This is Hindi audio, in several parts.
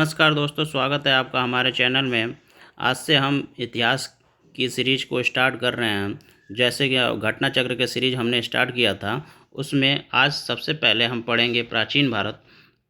नमस्कार दोस्तों, स्वागत है आपका हमारे चैनल में। आज से हम इतिहास की सीरीज को स्टार्ट कर रहे हैं। जैसे कि घटना चक्र के सीरीज हमने स्टार्ट किया था, उसमें आज सबसे पहले हम पढ़ेंगे प्राचीन भारत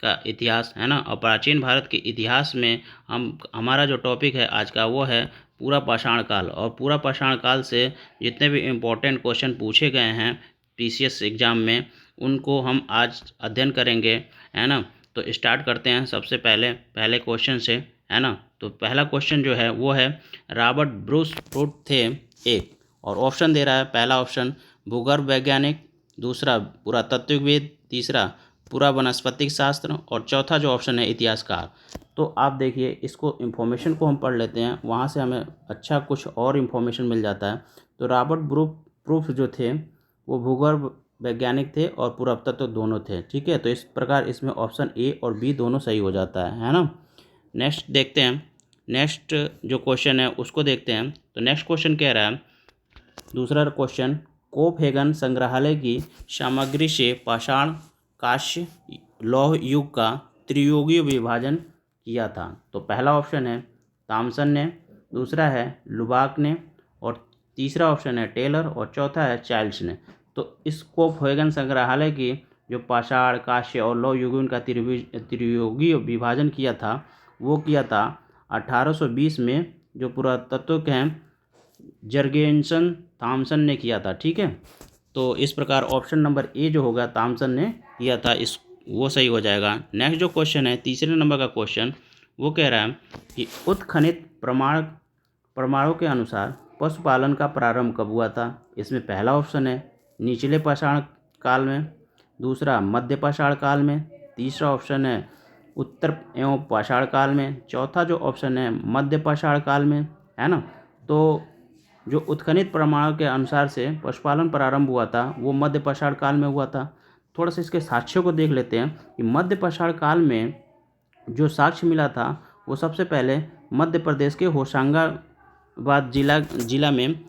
का इतिहास, है ना। और प्राचीन भारत के इतिहास में हमारा जो टॉपिक है आज का, वो है पूरा पाषाण काल। और पूरा पाषाण काल से जितने भी इम्पोर्टेंट क्वेश्चन पूछे गए हैं पीसीएस एग्ज़ाम में, उनको हम आज अध्ययन करेंगे, है ना। तो स्टार्ट करते हैं सबसे पहले क्वेश्चन से, है ना। तो पहला क्वेश्चन जो है वो है, रॉबर्ट ब्रूस रूट थे एक, और ऑप्शन दे रहा है। पहला ऑप्शन भूगर्भ वैज्ञानिक, दूसरा पुरातत्वविद, तीसरा पूरा वनस्पतिक शास्त्र, और चौथा जो ऑप्शन है इतिहासकार। तो आप देखिए, इसको इन्फॉर्मेशन को हम पढ़ लेते हैं, वहाँ से हमें अच्छा कुछ और इन्फॉर्मेशन मिल जाता है। तो रॉबर्ट प्रूफ जो थे वो भूगर्भ वैज्ञानिक थे और पुरातत्व दोनों थे, ठीक है। तो इस प्रकार इसमें ऑप्शन ए और बी दोनों सही हो जाता है ना। नेक्स्ट देखते हैं, नेक्स्ट जो क्वेश्चन है उसको देखते हैं। तो नेक्स्ट क्वेश्चन कह रहा है, दूसरा क्वेश्चन, कोपहेगन संग्रहालय की सामग्री से पाषाण, कांस्य, लौह युग का त्रियुगीय विभाजन किया था। तो पहला ऑप्शन है थॉमसन ने, दूसरा है लुबाक ने, और तीसरा ऑप्शन है टेलर, और चौथा है चाइल्ड्स ने। तो इस कोपहेगन संग्रहालय की जो पाषाण, कांस्य और लौह युगों का त्रियुगीय विभाजन किया था, वो किया था 1820 में, जो पुरातत्व के हैं जर्गेनसन थॉमसन ने किया था, ठीक है। तो इस प्रकार ऑप्शन नंबर ए जो होगा थॉमसन ने किया था, इस वो सही हो जाएगा। नेक्स्ट जो क्वेश्चन है, तीसरे नंबर का क्वेश्चन, वो कह रहा है कि उत्खनित प्रमाणों के अनुसार पशुपालन का प्रारंभ कब हुआ था। इसमें पहला ऑप्शन है निचले पाषाण काल में, दूसरा मध्य पाषाण काल में, तीसरा ऑप्शन है उत्तर एवं पाषाण काल में, चौथा जो ऑप्शन है मध्य पाषाण काल में, है ना। तो जो उत्खनित प्रमाणों के अनुसार से पशुपालन प्रारंभ हुआ था वो मध्य पाषाण काल में हुआ था। थोड़ा सा इसके साक्ष्यों को देख लेते हैं कि मध्य पाषाण काल में जो साक्ष्य मिला था वो सबसे पहले मध्य प्रदेश के होशंगाबाद जिला में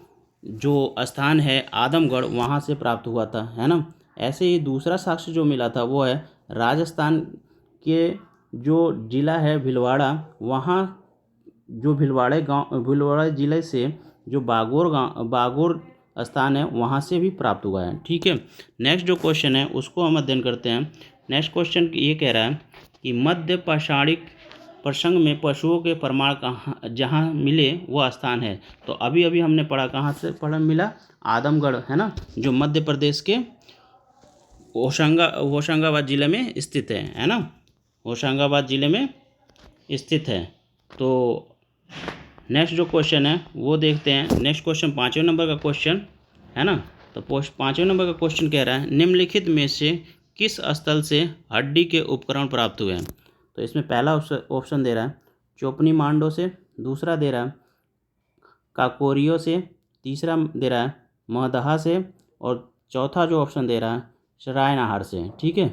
जो स्थान है आदमगढ़, वहाँ से प्राप्त हुआ था, है ना। ऐसे ही दूसरा साक्ष्य जो मिला था वो है राजस्थान के जो जिला है भीलवाड़ा, वहाँ जो भीलवाड़ा जिले से जो बागोर स्थान है वहाँ से भी प्राप्त हुआ है, ठीक है। नेक्स्ट जो क्वेश्चन है उसको हम अध्ययन करते हैं। नेक्स्ट क्वेश्चन ये कह रहा है कि मध्य पाषाणिक प्रसंग में पशुओं के प्रमाण कहाँ जहाँ मिले वो स्थान है। तो अभी अभी हमने पढ़ा, कहाँ से पढ़ा मिला, आदमगढ़, है ना, जो मध्य प्रदेश के होशंगाबाद जिले में स्थित है ना, होशंगाबाद जिले में स्थित है। तो नेक्स्ट जो क्वेश्चन है वो देखते हैं। नेक्स्ट क्वेश्चन 5वें नंबर का क्वेश्चन, है ना। तो 5वें नंबर का क्वेश्चन कह रहा है, निम्नलिखित में से किस स्थल से हड्डी के उपकरण प्राप्त हुए हैं। तो इसमें पहला ऑप्शन दे रहा है चोपनी मांडो से, दूसरा दे रहा है काकोरियो से, तीसरा दे रहा है महदहा से, और चौथा जो ऑप्शन दे रहा है सरायनहार से, ठीक है।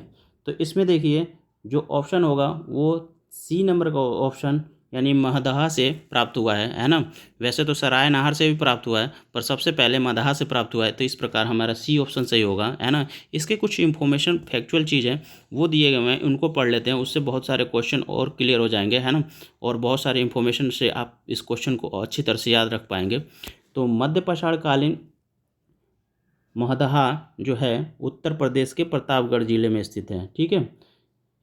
तो इसमें देखिए जो ऑप्शन होगा वो सी नंबर का ऑप्शन यानी महदहा से प्राप्त हुआ है ना। वैसे तो सरायनहार से भी प्राप्त हुआ है, पर सबसे पहले महदहा से प्राप्त हुआ है। तो इस प्रकार हमारा सी ऑप्शन सही होगा, है ना। इसके कुछ इन्फॉर्मेशन फैक्चुअल चीज़ है वो दिए गए हैं, उनको पढ़ लेते हैं, उससे बहुत सारे क्वेश्चन और क्लियर हो जाएंगे, है ना। और बहुत सारे इन्फॉर्मेशन से आप इस क्वेश्चन को अच्छी तरह से याद रख पाएंगे। तो मध्य पाषाणकालीन महदहा जो है उत्तर प्रदेश के प्रतापगढ़ जिले में स्थित है, ठीक है।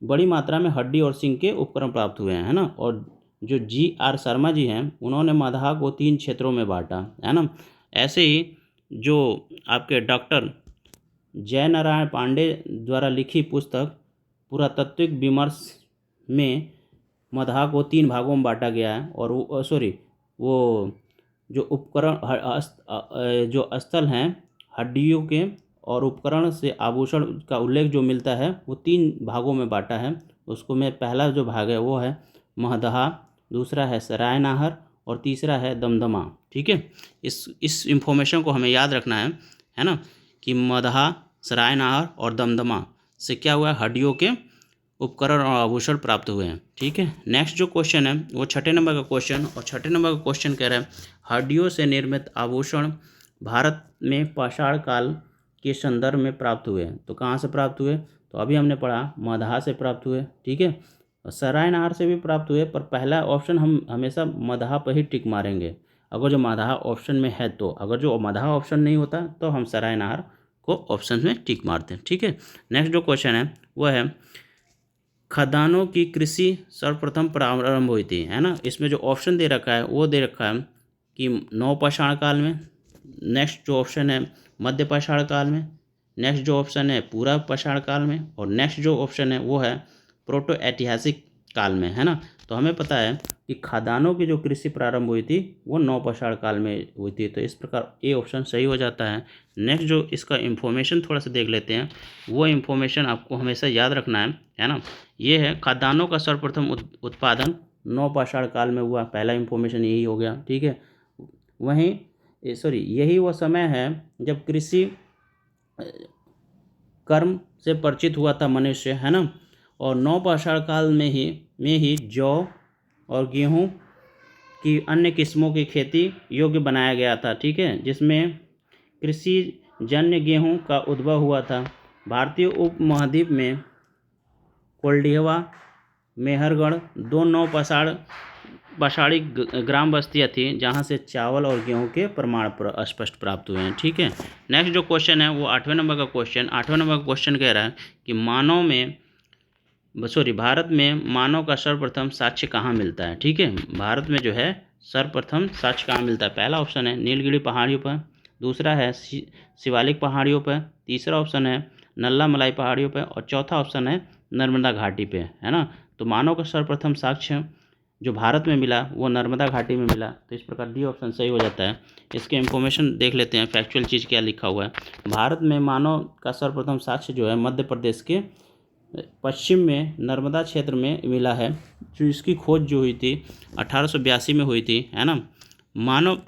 बड़ी मात्रा में हड्डी और सिंह के उपकरण प्राप्त हुए हैं, है ना। और जो GR शर्मा जी हैं उन्होंने महदहा को 3 क्षेत्रों में बांटा, है ना। ऐसे ही जो आपके डॉक्टर जय नारायण पांडे द्वारा लिखी पुस्तक पुरातात्विक विमर्श में महदहा को 3 भागों में बांटा गया है। और वो जो उपकरण जो स्थल हैं हड्डियों के और उपकरण से आभूषण का उल्लेख जो मिलता है वो 3 भागों में बांटा है। उसको में पहला जो भाग है वो है महदहा, दूसरा है सरायनहार, और तीसरा है दमदमा, ठीक है। इस इंफॉर्मेशन को हमें याद रखना है ना, कि महदहा, सरायनहार और दमदमा से क्या हुआ है, हड्डियों के उपकरण और आभूषण प्राप्त हुए हैं, ठीक है। नेक्स्ट जो क्वेश्चन है वो 6 नंबर का क्वेश्चन, और 6 नंबर का क्वेश्चन कह रहा है हड्डियों से निर्मित आभूषण भारत में पाषाण काल के संदर्भ में प्राप्त हुए। तो कहाँ से प्राप्त हुए, तो अभी हमने पढ़ा महदहा से प्राप्त हुए, ठीक है। सराय नहर से भी प्राप्त हुए, पर पहला ऑप्शन हम हमेशा मदहा पर ही टिक मारेंगे, अगर जो मदहा ऑप्शन में है तो। अगर जो मदहा ऑप्शन नहीं होता तो हम सराय नहर को ऑप्शन में टिक मारते हैं, ठीक है। नेक्स्ट जो क्वेश्चन है वह है खदानों की कृषि सर्वप्रथम प्रारंभ हुई थी, है ना। इसमें जो ऑप्शन दे रखा है वो दे रखा है कि नवपाषाण काल में, नेक्स्ट जो ऑप्शन है मध्य पाषाण काल में, नेक्स्ट जो ऑप्शन है पूरा पाषाण काल में, और नेक्स्ट जो ऑप्शन है वो है प्रोटो ऐतिहासिक काल में, है ना। तो हमें पता है कि खदानों की जो कृषि प्रारंभ हुई थी वो नवपाषाण काल में हुई थी, तो इस प्रकार ए ऑप्शन सही हो जाता है। नेक्स्ट जो इसका इन्फॉर्मेशन थोड़ा सा देख लेते हैं, वो इन्फॉर्मेशन आपको हमेशा याद रखना है ना। ये है खदानों का सर्वप्रथम उत्पादन नवपाषाण काल में हुआ, पहला इन्फॉर्मेशन यही हो गया, ठीक है। वहीं सॉरी यही वो समय है जब कृषि कर्म से परिचित हुआ था मनुष्य, है ना। और नवपाषाण काल में ही जौ और गेहूं की अन्य किस्मों की खेती योग्य बनाया गया था, ठीक है, जिसमें कृषि जन्य गेहूं का उद्भव हुआ था। भारतीय उपमहाद्वीप में कोल्डिहवा, मेहरगढ़ दो पाषाणी ग्राम बस्तियाँ थी जहाँ से चावल और गेहूं के प्रमाण स्पष्ट प्राप्त हुए हैं, ठीक है। नेक्स्ट जो क्वेश्चन है वो 8वें नंबर का क्वेश्चन कह रहा है कि भारत में मानव का सर्वप्रथम साक्ष्य कहाँ मिलता है, ठीक है। भारत में जो है सर्वप्रथम साक्ष्य कहाँ मिलता है, पहला ऑप्शन है नीलगिरी पहाड़ियों पर, दूसरा है शिवालिक पहाड़ियों पर, तीसरा ऑप्शन है नल्ला मलाई पहाड़ियों पर, और चौथा ऑप्शन है नर्मदा घाटी पे, है ना। तो मानव का सर्वप्रथम साक्ष्य जो भारत में मिला वो नर्मदा घाटी में मिला, तो इस प्रकार डी ऑप्शन सही हो जाता है। इसके इन्फॉर्मेशन देख लेते हैं, फैक्चुअल चीज़ क्या लिखा हुआ है। भारत में मानव का सर्वप्रथम साक्ष्य जो है मध्य प्रदेश के पश्चिम में नर्मदा क्षेत्र में मिला है, जो इसकी खोज जो हुई थी 1882 में हुई थी, है ना। मानव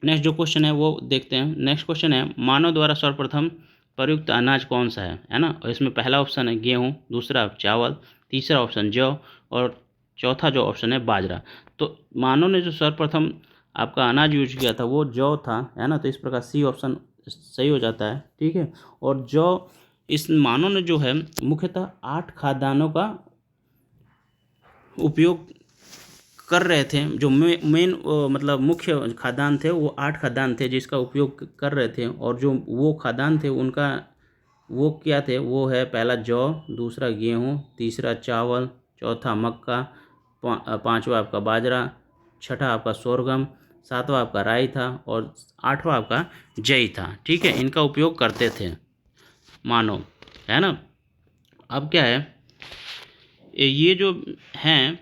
नेक्स्ट जो क्वेश्चन है वो देखते हैं। नेक्स्ट क्वेश्चन है मानव द्वारा सर्वप्रथम प्रयुक्त अनाज कौन सा है ना। और इसमें पहला ऑप्शन है गेहूँ, दूसरा चावल, तीसरा ऑप्शन जौ, और चौथा जो ऑप्शन है बाजरा। तो मानव ने जो सर्वप्रथम आपका अनाज यूज किया था वो जौ था, है ना। तो इस प्रकार सी ऑप्शन सही हो जाता है, ठीक है। और जौ इस मानव ने जो है मुख्यतः 8 खाद्यान्नों का उपयोग कर रहे थे, जो मेन मतलब मुख्य खाद्यान्न थे वो 8 खाद्यान्न थे जिसका उपयोग कर रहे थे। और जो वो खाद्यान्न थे उनका वो क्या थे, वो है पहला जौ, दूसरा गेहूँ, तीसरा चावल, चौथा मक्का, पांचवा आपका बाजरा, छठा आपका सोरगम, सातवां आपका राई था, और आठवां आपका जई था, ठीक है। इनका उपयोग करते थे मानव, है ना। अब क्या है, ये जो हैं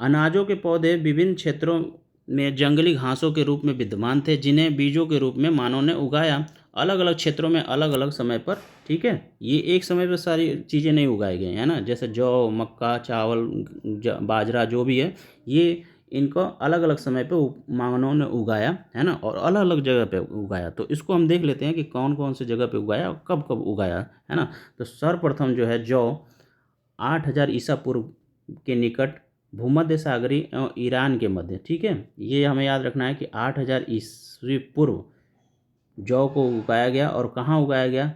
अनाजों के पौधे विभिन्न क्षेत्रों में जंगली घासों के रूप में विद्यमान थे, जिन्हें बीजों के रूप में मानव ने उगाया अलग अलग क्षेत्रों में अलग अलग समय पर, ठीक है। ये एक समय पर सारी चीज़ें नहीं उगाई गई, है ना। जैसे जौ, मक्का, चावल, बाजरा जो भी है, ये इनको अलग अलग समय पे मानव ने उगाया, है ना, और अलग अलग जगह पे उगाया। तो इसको हम देख लेते हैं कि कौन कौन सी जगह पे उगाया और कब कब उगाया, है ना। तो सर्वप्रथम जो है जौ 8000 ईसा पूर्व के निकट भूमध्य सागरीय एवं ईरान के मध्य, ठीक है। ये हमें याद रखना है कि 8000 ईस्वी पूर्व जौ को उगाया गया, और कहाँ उगाया गया,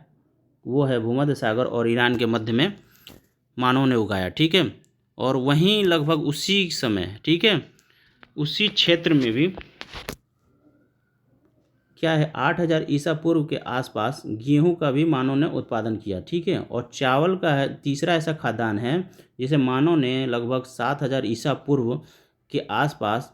वो है भूमध्य सागर और ईरान के मध्य में मानव ने उगाया, ठीक है। और वहीं लगभग उसी समय, ठीक है, उसी क्षेत्र में भी क्या है 8000 ईसा पूर्व के आसपास गेहूं का भी मानव ने उत्पादन किया, ठीक है। और चावल का है तीसरा ऐसा खाद्यान्न है जिसे मानव ने लगभग 7000 ईसा पूर्व के आसपास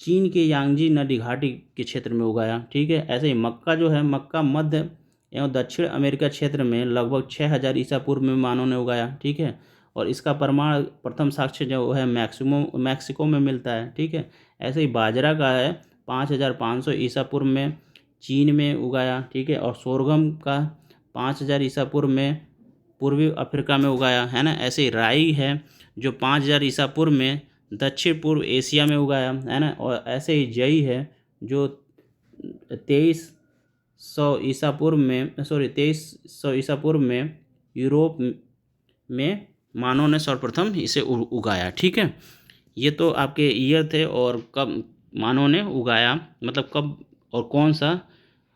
चीन के यांगजी नदी घाटी के क्षेत्र में उगाया, ठीक है। ऐसे ही मक्का जो है, मक्का मध्य एवं दक्षिण अमेरिका क्षेत्र में लगभग 6000 ईसा पूर्व में मानव ने उगाया, ठीक है। और इसका प्रमाण प्रथम साक्ष्य जो है मैक्सिको में मिलता है, ठीक है। ऐसे ही बाजरा का है 5500 ईसा पूर्व में चीन में उगाया, ठीक है। और सोरगम का 5000 ईसा पूर्व में पूर्वी अफ्रीका में उगाया, है ना। ऐसे ही राई है जो 5000 ईसा पूर्व में दक्षिण पूर्व एशिया में उगाया, है ना। और ऐसे ही जई है जो 2300 ईसा पूर्व में यूरोप में मानव ने सर्वप्रथम इसे उगाया, ठीक है। ये तो आपके ईयर थे और कब मानव ने उगाया, मतलब कब और कौन सा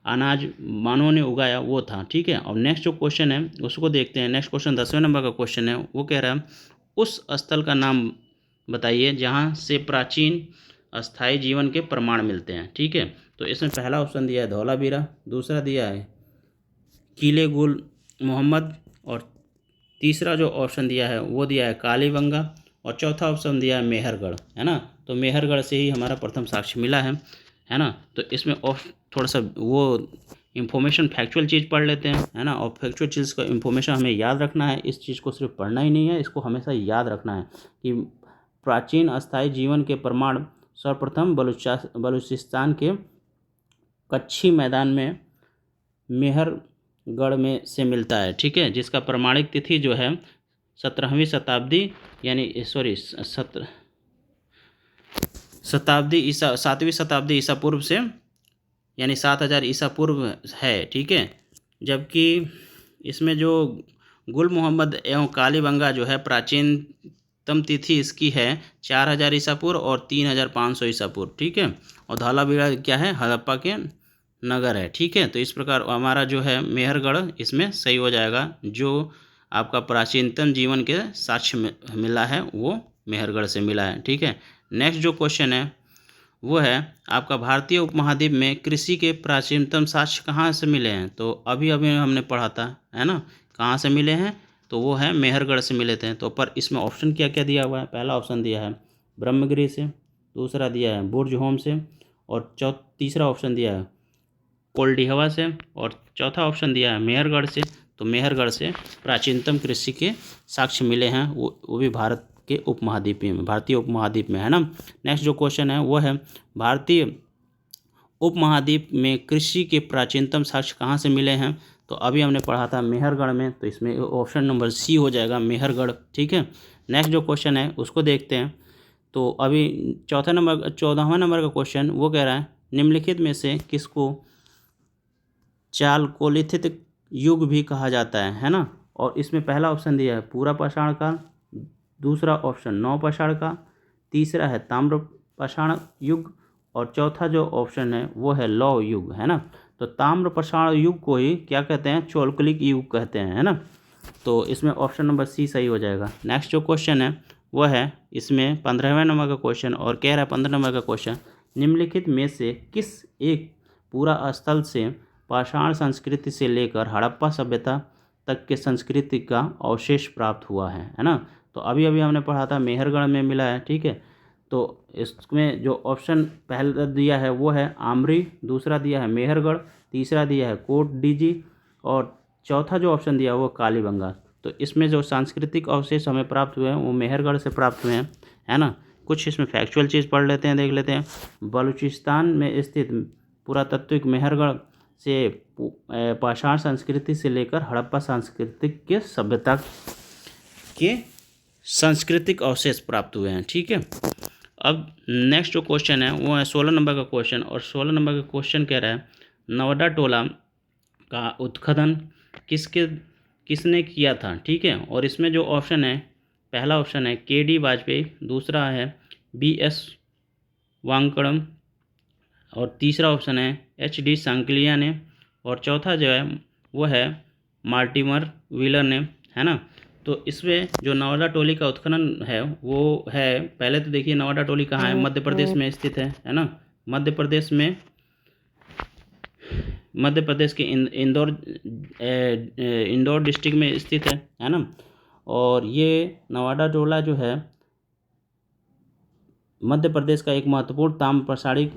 अनाज मानव ने उगाया वो था, ठीक है। और नेक्स्ट जो क्वेश्चन है उसको देखते हैं। नेक्स्ट क्वेश्चन 10वें नंबर का क्वेश्चन है, वो कह रहा है उस स्थल का नाम बताइए जहाँ से प्राचीन अस्थायी जीवन के प्रमाण मिलते हैं। ठीक है, तो इसमें पहला ऑप्शन दिया है धौलावीरा, दूसरा दिया है किले गुल मोहम्मद, और तीसरा जो ऑप्शन दिया है वो दिया है कालीबंगा, और चौथा ऑप्शन दिया है मेहरगढ़, है ना। तो मेहरगढ़ से ही हमारा प्रथम साक्ष्य मिला है ना। तो इसमें थोड़ा सा वो इन्फॉर्मेशन फैक्चुअल चीज़ पढ़ लेते हैं, है ना। और फैक्चुअल चीज़ का इन्फॉर्मेशन हमें याद रखना है, इस चीज़ को सिर्फ पढ़ना ही नहीं है, इसको हमेशा याद रखना है कि प्राचीन अस्थायी जीवन के प्रमाण सर्वप्रथम बलूचिस्तान के कच्छी मैदान में मेहरगढ़ में से मिलता है। ठीक है, जिसका प्रमाणिक तिथि जो है 17वीं शताब्दी यानी सॉरी 7वीं शताब्दी ईसा पूर्व से यानी 7000 ईसा पूर्व है। ठीक है, जबकि इसमें जो गुल मोहम्मद एवं कालीबंगा जो है प्राचीनतम तिथि इसकी है 4000 ईसा पूर्व और 3500 ईसा पूर्व। ठीक है, और धौलावीरा क्या है, हड़प्पा के नगर है। ठीक है, तो इस प्रकार हमारा जो है मेहरगढ़ इसमें सही हो जाएगा। जो आपका प्राचीनतम जीवन के साक्ष्य मिला है वो मेहरगढ़ से मिला है। ठीक है, नेक्स्ट जो क्वेश्चन है वो है आपका भारतीय उपमहाद्वीप में कृषि के प्राचीनतम साक्ष्य कहाँ से मिले हैं। तो अभी अभी हमने पढ़ा था, है ना, कहाँ से मिले हैं, तो वो है मेहरगढ़ से मिले थे। तो पर इसमें ऑप्शन क्या क्या दिया हुआ है, पहला ऑप्शन दिया है ब्रह्मगिरी से, दूसरा दिया है बुर्ज होम से, और तीसरा ऑप्शन दिया है कोल्डिहवा से, और चौथा ऑप्शन दिया है मेहरगढ़ से। तो मेहरगढ़ से प्राचीनतम कृषि के साक्ष्य मिले हैं, वो भी भारत के उपमहाद्वीप में, भारतीय उपमहाद्वीप में, है ना। नेक्स्ट जो क्वेश्चन है वो है भारतीय उपमहाद्वीप में कृषि के प्राचीनतम साक्ष्य कहाँ से मिले हैं। तो अभी हमने पढ़ा था मेहरगढ़ में, तो इसमें ऑप्शन नंबर सी हो जाएगा मेहरगढ़। ठीक है, नेक्स्ट जो क्वेश्चन है उसको देखते हैं। तो अभी 14वां नंबर का क्वेश्चन वो कह रहा है निम्नलिखित में से किसको चालकोलिथिक युग भी कहा जाता है ना। और इसमें पहला ऑप्शन दिया है पूरा पाषाण काल, दूसरा ऑप्शन नवपाषाण का, तीसरा है ताम्र पाषाण युग, और चौथा जो ऑप्शन है वो है लौह युग, है ना। तो ताम्र पाषाण युग को ही क्या कहते हैं, चौलकुलिक युग कहते हैं, है ना। तो इसमें ऑप्शन नंबर सी सही हो जाएगा। नेक्स्ट जो क्वेश्चन है वह है इसमें 15वें नंबर का क्वेश्चन, और कह रहा है 15 नंबर का क्वेश्चन निम्नलिखित में से किस एक पूरा स्थल से पाषाण संस्कृति से लेकर हड़प्पा सभ्यता तक के संस्कृति का अवशेष प्राप्त हुआ है ना। तो अभी अभी हमने पढ़ा था मेहरगढ़ में मिला है। ठीक है, तो इसमें जो ऑप्शन पहला दिया है वो है आमरी, दूसरा दिया है मेहरगढ़, तीसरा दिया है कोट डीजी, और चौथा जो ऑप्शन दिया है वो कालीबंगा। तो इसमें जो सांस्कृतिक अवशेष हमें प्राप्त हुए हैं वो मेहरगढ़ से प्राप्त हुए हैं, है ना। कुछ इसमें फैक्चुअल चीज़ पढ़ लेते हैं, देख लेते हैं। बलूचिस्तान में स्थित पुरातात्विक मेहरगढ़ से पाषाण संस्कृति से लेकर हड़प्पा सांस्कृतिक के सभ्यता के सांस्कृतिक अवशेष प्राप्त हुए हैं। ठीक है, अब नेक्स्ट जो क्वेश्चन है वो है 16 नंबर का क्वेश्चन, और 16 नंबर का क्वेश्चन कह रहा है नवादा टोला का उत्खनन किसने किया था। ठीक है, और इसमें जो ऑप्शन है पहला ऑप्शन है के.डी. वाजपेयी, दूसरा है बी.एस. वांकड़म, और तीसरा ऑप्शन है एच.डी. सांकलिया ने, और चौथा जो है वो है मार्टिमर व्हीलर ने, है ना। तो इसमें जो नवादा टोली का उत्खनन है वो है, पहले तो देखिए नवादा टोली कहाँ है, मध्य प्रदेश में स्थित है ना। मध्य प्रदेश के इंदौर डिस्ट्रिक्ट में स्थित है ना। और ये नवादा टोला जो है मध्य प्रदेश का एक महत्वपूर्ण ताम्र पाषाणिक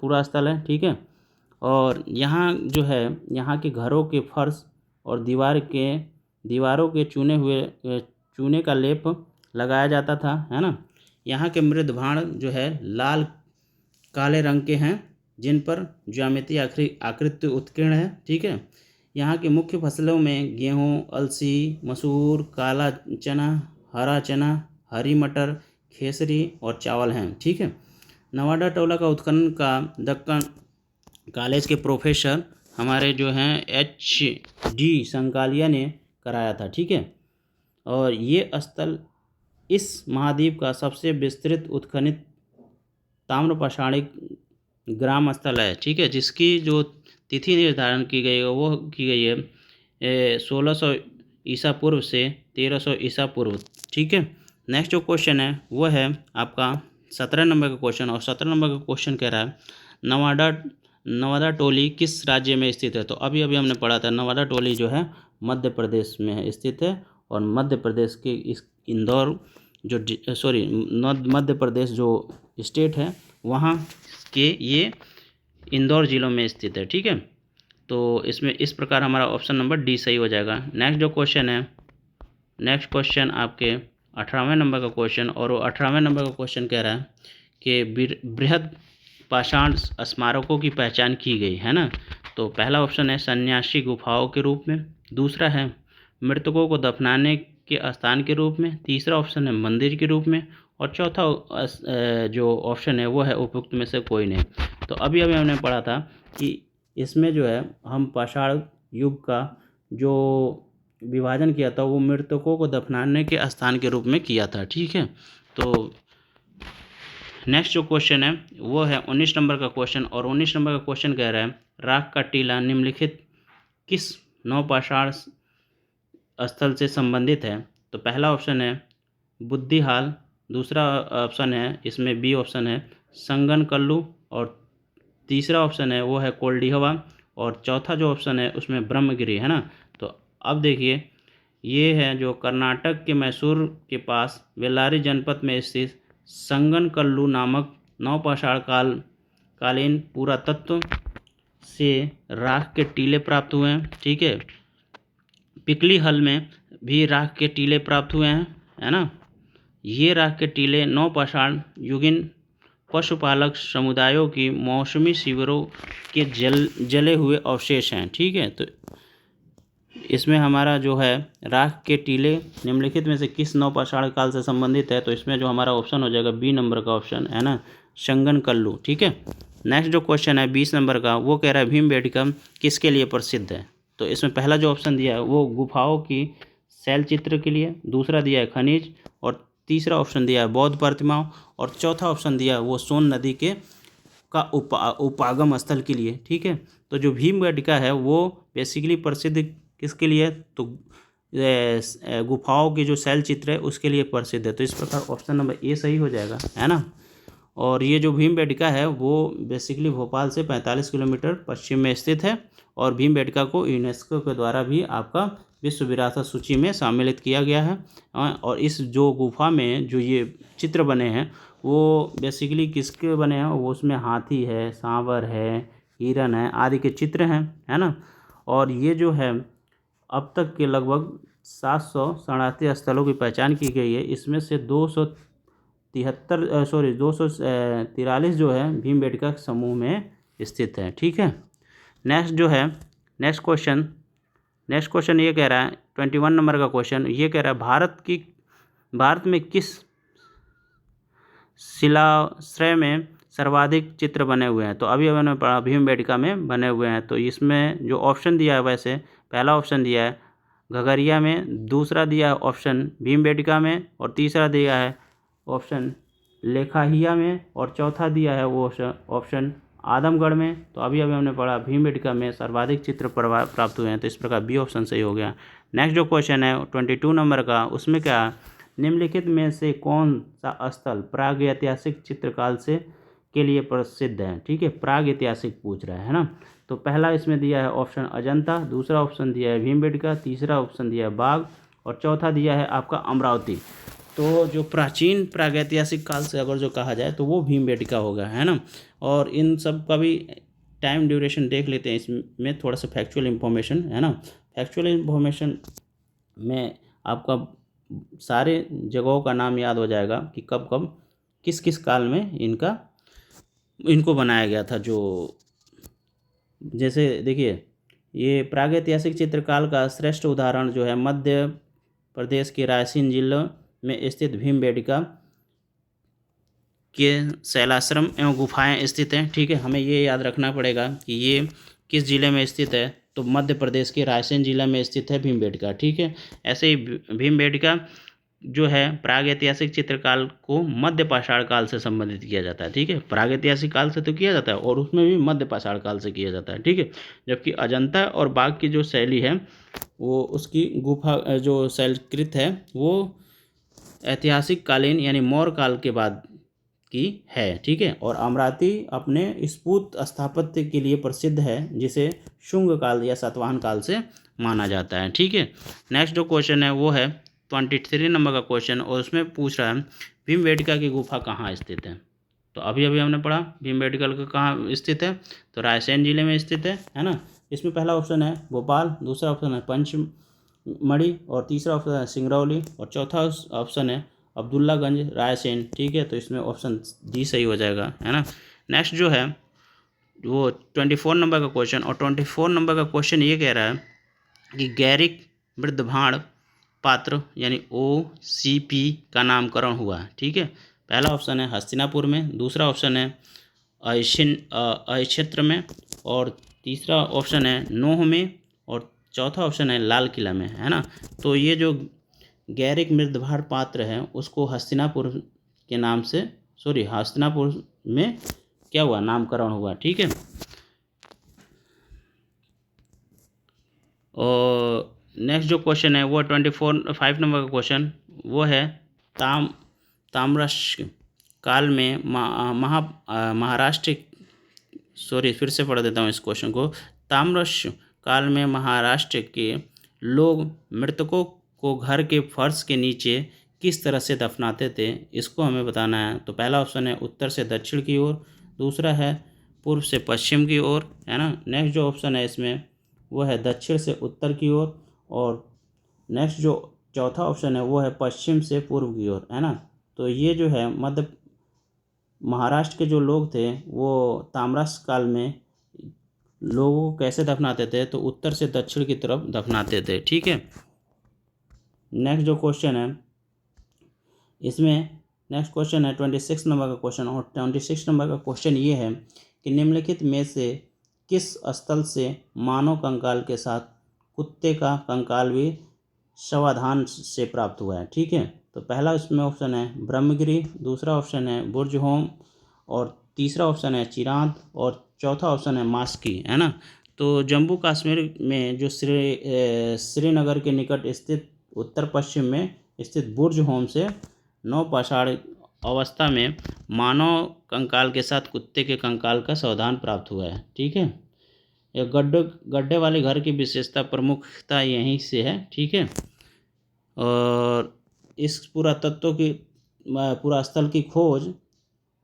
पूरा स्थल है। ठीक है, और यहाँ जो है यहाँ के घरों के फर्श और दीवारों के चूने का लेप लगाया जाता था, है ना। यहाँ के मृद भाण जो है लाल काले रंग के हैं जिन पर ज्यामितीय आकृति उत्कीर्ण है। ठीक है, यहाँ की मुख्य फसलों में गेहूँ, अलसी, मसूर, काला चना, हरा चना, हरी मटर, खेसरी और चावल हैं। ठीक है, नवादा टोला का उत्खनन का दक्कन कॉलेज के प्रोफेसर हमारे जो हैं एच.डी. सांकलिया ने कराया था। ठीक है, और ये स्थल इस महाद्वीप का सबसे विस्तृत उत्खनित ताम्र पाषाणिक ग्राम स्थल है। ठीक है, जिसकी जो तिथि निर्धारण की गई है वो की गई है 1600 ईसा पूर्व से 1300 ईसा पूर्व। ठीक है। नेक्स्ट जो क्वेश्चन है वो है आपका 17 नंबर का क्वेश्चन, और 17 नंबर का क्वेश्चन कह रहा है नवादा नवादा टोली किस राज्य में स्थित है। तो अभी अभी हमने पढ़ा था नवादा टोली जो है मध्य प्रदेश में स्थित है, और मध्य प्रदेश के इस इंदौर जो सॉरी मध्य प्रदेश जो स्टेट है वहाँ के ये इंदौर जिलों में स्थित है। ठीक है। तो इसमें इस प्रकार हमारा ऑप्शन नंबर डी सही हो जाएगा। नेक्स्ट जो क्वेश्चन है, नेक्स्ट क्वेश्चन आपके 18वें नंबर का क्वेश्चन, और वो 18वें नंबर का क्वेश्चन कह रहा है कि बृहद पाषाण स्मारकों की पहचान की गई है ना। तो पहला ऑप्शन है सन्यासी गुफाओं के रूप में, दूसरा है मृतकों को दफनाने के स्थान के रूप में, तीसरा ऑप्शन है मंदिर के रूप में, और चौथा जो ऑप्शन है वो है उपयुक्त में से कोई नहीं। तो अभी अभी हमने पढ़ा था कि इसमें जो है हम पाषाण युग का जो विभाजन किया था वो मृतकों को दफनाने के स्थान के रूप में किया था। ठीक है। तो नेक्स्ट जो क्वेश्चन है वो है 19 नंबर का क्वेश्चन, और 19 नंबर का क्वेश्चन कह रहा है राख का टीला निम्नलिखित किस नवपाषाण स्थल से संबंधित है। तो पहला ऑप्शन है बुद्धिहाल, दूसरा ऑप्शन है इसमें बी ऑप्शन है संगनकल्लू, और तीसरा ऑप्शन है वो है कोल्डिहवा, और चौथा जो ऑप्शन है उसमें ब्रह्मगिरी है ना। तो अब देखिए ये है जो कर्नाटक के मैसूर के पास बेल्लारी जनपद में स्थित संगनकल्लू नामक नवपाषाण कालीन पुरातत्व से राख के टीले प्राप्त हुए हैं। ठीक है। पिकली हल में भी राख के टीले प्राप्त हुए हैं, है ना। ये राख के टीले नवपाषाण युगीन पशुपालक समुदायों की मौसमी शिविरों के जले हुए अवशेष हैं। ठीक है। तो इसमें हमारा जो है राख के टीले निम्नलिखित में से किस नवपाषाण काल से संबंधित है। तो इसमें जो हमारा ऑप्शन हो जाएगा बी नंबर का ऑप्शन, है ना, संगनकल्लू। ठीक है। नेक्स्ट जो क्वेश्चन है 20 नंबर का वो कह रहा है भीमबेटका किसके लिए प्रसिद्ध है। तो इसमें पहला जो ऑप्शन दिया है वो गुफाओं की शैल चित्र के लिए, दूसरा दिया है खनिज, और तीसरा ऑप्शन दिया है बौद्ध प्रतिमाओं, और चौथा ऑप्शन दिया है वो सोन नदी के का उपागम स्थल के लिए। ठीक है। तो जो भीमबेटका है वो बेसिकली प्रसिद्ध किसके लिए, तो गुफाओं की जो शैल चित्र है उसके लिए प्रसिद्ध है। तो इस प्रकार ऑप्शन नंबर ए सही हो जाएगा, है ना। और ये जो भीमबेटका है वो बेसिकली भोपाल से 45 किलोमीटर पश्चिम में स्थित है, और भीमबेटका को यूनेस्को के द्वारा भी आपका विश्व विरासत सूची में सम्मिलित किया गया है। और इस जो गुफा में जो ये चित्र बने हैं वो बेसिकली किसके बने हैं, वो उसमें हाथी है, सांवर है, हिरन है आदि के चित्र हैं, है ना। और ये जो है अब तक के लगभग 787 स्थलों की पहचान की गई है। इसमें से 243 जो है भीमबेटका समूह में स्थित है। ठीक है। नेक्स्ट जो है नेक्स्ट क्वेश्चन ये कह रहा है 21 नंबर का क्वेश्चन ये कह रहा है भारत में किस शिलाश्रय में सर्वाधिक चित्र बने हुए हैं। तो अभी मैंने पढ़ा भीमबेटका में बने हुए हैं। तो इसमें जो ऑप्शन दिया है वैसे पहला ऑप्शन दिया है घगरिया में, दूसरा दिया है ऑप्शन भीमबेटका में, और तीसरा दिया है ऑप्शन लेखाहिया में, और चौथा दिया है वो ऑप्शन आदमगढ़ में। तो अभी हमने पढ़ा भीमबेटका में सर्वाधिक चित्र प्राप्त हुए हैं। तो इस प्रकार बी ऑप्शन सही हो गया। नेक्स्ट जो क्वेश्चन है 22 नंबर का उसमें क्या निम्नलिखित में से कौन सा स्थल प्राग ऐतिहासिक चित्रकाल से के लिए प्रसिद्ध है। ठीक है। प्राग ऐतिहासिक पूछ रहा है ना। तो पहला इसमें दिया है ऑप्शन अजंता, दूसरा ऑप्शन दिया है भीमबेटका, तीसरा ऑप्शन दिया है बाघ, और चौथा दिया है आपका अमरावती। तो जो प्राचीन प्रागैतिहासिक काल से अगर जो कहा जाए तो वो भीमबेटका होगा, है ना। और इन सब का भी टाइम ड्यूरेशन देख लेते हैं। इसमें थोड़ा सा फैक्चुअल इन्फॉर्मेशन, है ना। फैक्चुअल इन्फॉर्मेशन में आपका सारे जगहों का नाम याद हो जाएगा कि कब कब किस किस काल में इनको बनाया गया था। जो जैसे देखिए ये प्रागैतिहासिक चित्रकाल का श्रेष्ठ उदाहरण जो है मध्य प्रदेश के रायसेन जिले में स्थित भीमबेटका के शैलाश्रम एवं गुफाएं स्थित हैं। ठीक है। हमें ये याद रखना पड़ेगा कि ये किस जिले में स्थित है। तो मध्य प्रदेश के रायसेन जिला में स्थित है भीमबेटका। ठीक है। ऐसे ही भीमबेटका जो है प्रागैतिहासिक चित्रकाल को मध्य पाषाण काल से संबंधित किया जाता है। ठीक है, प्रागैतिहासिक काल से तो किया जाता है और उसमें भी मध्य पाषाण काल से किया जाता है। ठीक है, जबकि अजंता और बाघ की जो शैली है वो उसकी गुफा जो शैलकृत है वो ऐतिहासिक कालीन यानी मौर्य काल के बाद की है। ठीक है, और अमरावती अपने स्फूत स्थापत्य के लिए प्रसिद्ध है, जिसे शुंग काल या सातवाहन काल से माना जाता है। ठीक है, नेक्स्ट जो क्वेश्चन है वो है 23 नंबर का क्वेश्चन, और उसमें पूछ रहा है भीमबेटका की गुफा कहाँ स्थित है। तो अभी अभी हमने पढ़ा भीमबेटका का कहाँ स्थित है, तो रायसेन जिले में स्थित है ना। इसमें पहला ऑप्शन है भोपाल, दूसरा ऑप्शन है पंचमढ़ी, और तीसरा ऑप्शन है सिंगरौली, और चौथा ऑप्शन है अब्दुल्लागंज रायसेन। ठीक है, तो इसमें ऑप्शन डी सही हो जाएगा, है ना। नेक्स्ट जो है वो 24 नंबर का क्वेश्चन, और 24 नंबर का क्वेश्चन ये कह रहा है कि गैरिक मृदभाण पात्र यानी OCP का नामकरण हुआ है। ठीक है, पहला ऑप्शन है हस्तिनापुर में, दूसरा ऑप्शन है अक्षेत्र में, और तीसरा ऑप्शन है नोह में, और चौथा ऑप्शन है लाल किला में, है ना। तो ये जो गैरिक मृदभाण पात्र है उसको हस्तिनापुर के नाम से हस्तिनापुर में क्या हुआ, नामकरण हुआ। ठीक है, और नेक्स्ट जो क्वेश्चन है वो 5 नंबर का क्वेश्चन वो है ताम्रश काल में महाराष्ट्र फिर से पढ़ देता हूँ इस क्वेश्चन को। ताम्रश काल में महाराष्ट्र के लोग मृतकों को घर के फर्श के नीचे किस तरह से दफनाते थे, इसको हमें बताना है। तो पहला ऑप्शन है उत्तर से दक्षिण की ओर, दूसरा है पूर्व से पश्चिम की ओर, है ना। नेक्स्ट जो ऑप्शन है इसमें वो है दक्षिण से उत्तर की ओर, और नेक्स्ट जो चौथा ऑप्शन है वो है पश्चिम से पूर्व की ओर, है ना। तो ये जो है मध्य महाराष्ट्र के जो लोग थे वो ताम्रश काल में लोगों को कैसे दफनाते थे, तो उत्तर से दक्षिण की तरफ दफनाते थे। ठीक है, नेक्स्ट जो क्वेश्चन है इसमें नेक्स्ट क्वेश्चन है 26 नंबर का क्वेश्चन, और 26 नंबर का क्वेश्चन ये है कि निम्नलिखित में से किस स्थल से मानव कंकाल के साथ कुत्ते का कंकाल भी शवाधान से प्राप्त हुआ है। ठीक है, तो पहला इसमें ऑप्शन है ब्रह्मगिरी, दूसरा ऑप्शन है बुर्ज होम, और तीसरा ऑप्शन है चिरांत, और चौथा ऑप्शन है मास्की, है ना। तो जम्मू कश्मीर में जो श्रीनगर के निकट स्थित उत्तर पश्चिम में स्थित बुर्ज होम से नवपाषाण अवस्था में मानव कंकाल के साथ कुत्ते के कंकाल का शवदान प्राप्त हुआ है। ठीक है, यह गड्ढे वाले घर की विशेषता प्रमुखता यहीं से है। ठीक है, और इस पुरातत्व की पूरा स्थल की खोज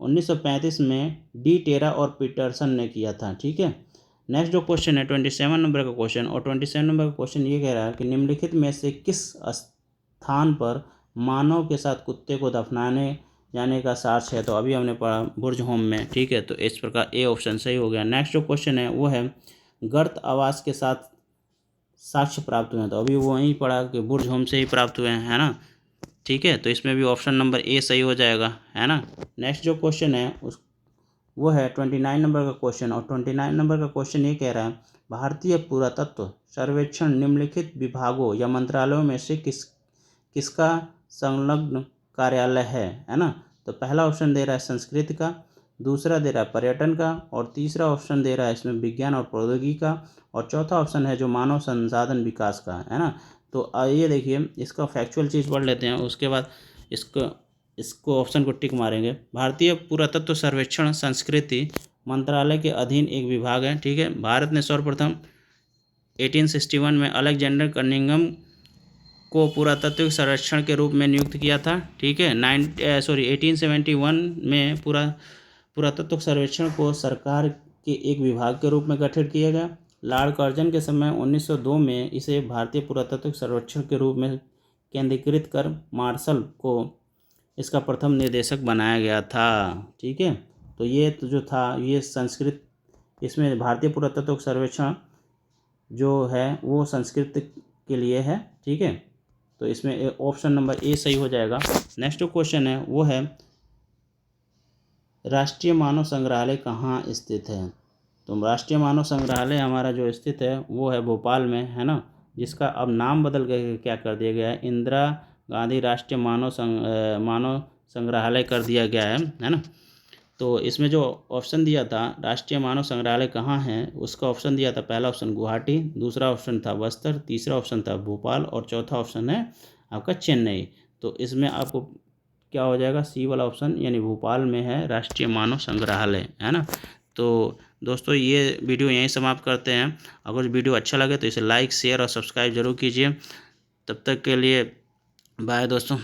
1935 में डी टेरा और पीटरसन ने किया था। ठीक है, नेक्स्ट जो क्वेश्चन है 27 नंबर का क्वेश्चन, और 27 नंबर का क्वेश्चन ये कह रहा है कि निम्नलिखित में से किस स्थान पर मानव के साथ कुत्ते को दफनाने जाने का साक्ष्य है। तो अभी हमने पढ़ा बुर्ज होम में। ठीक है, तो इस प्रकार ए ऑप्शन सही हो गया। नेक्स्ट जो क्वेश्चन है वो है गर्त आवास के साथ साक्ष्य प्राप्त हुए हैं, तो अभी वो वहीं पढ़ा कि बुर्ज होम से ही प्राप्त हुए हैं, है ना। ठीक है, तो इसमें भी ऑप्शन नंबर ए सही हो जाएगा, है ना। नेक्स्ट जो क्वेश्चन है वो है 29 नंबर का क्वेश्चन, और 29 नंबर का क्वेश्चन ये कह रहा है भारतीय पुरातत्व सर्वेक्षण निम्नलिखित विभागों या मंत्रालयों में से किसका संलग्न कार्यालय है ना। तो पहला ऑप्शन दे रहा है संस्कृति का, दूसरा दे रहा है पर्यटन का, और तीसरा ऑप्शन दे रहा है इसमें विज्ञान और प्रौद्योगिकी का, और चौथा ऑप्शन है जो मानव संसाधन विकास का, है ना। तो ये देखिए इसका फैक्चुअल चीज़ पढ़ लेते हैं, उसके बाद इसको ऑप्शन को टिक मारेंगे। भारतीय पुरातत्व सर्वेक्षण संस्कृति मंत्रालय के अधीन एक विभाग है। ठीक है, भारत ने सर्वप्रथम 1861 में अलेक्जेंडर कनिंघम को पुरातत्विक सर्वेक्षण के रूप में नियुक्त किया था। ठीक है, 1871 में पुरातत्व सर्वेक्षण को सरकार के एक विभाग के रूप में गठित किया गया। लॉर्ड कर्जन के समय 1902 में इसे भारतीय पुरातत्व सर्वेक्षण के रूप में केंद्रीकृत कर मार्शल को इसका प्रथम निदेशक बनाया गया था। ठीक है, तो ये तो जो था ये संस्कृत, इसमें भारतीय पुरातत्व सर्वेक्षण जो है वो संस्कृत के लिए है। ठीक है, तो इसमें ऑप्शन नंबर ए सही हो जाएगा। नेक्स्ट जो क्वेश्चन है वो है राष्ट्रीय मानव संग्रहालय कहाँ स्थित है। तो राष्ट्रीय मानव संग्रहालय हमारा जो स्थित है वो है भोपाल में, है ना, जिसका अब नाम बदल के क्या कर दिया गया है, इंदिरा गांधी राष्ट्रीय मानव संग्रहालय कर दिया गया है ना। तो इसमें जो ऑप्शन दिया था राष्ट्रीय मानव संग्रहालय कहाँ है, उसका ऑप्शन दिया था, पहला ऑप्शन गुवाहाटी, दूसरा ऑप्शन था बस्तर, तीसरा ऑप्शन था भोपाल और चौथा ऑप्शन है आपका चेन्नई। तो इसमें आपको क्या हो जाएगा, सी वाला ऑप्शन यानी भोपाल में है राष्ट्रीय मानव संग्रहालय, है ना। तो दोस्तों ये वीडियो यहीं समाप्त करते हैं। अगर वीडियो अच्छा लगे तो इसे लाइक शेयर और सब्सक्राइब जरूर कीजिए। तब तक के लिए बाय दोस्तों।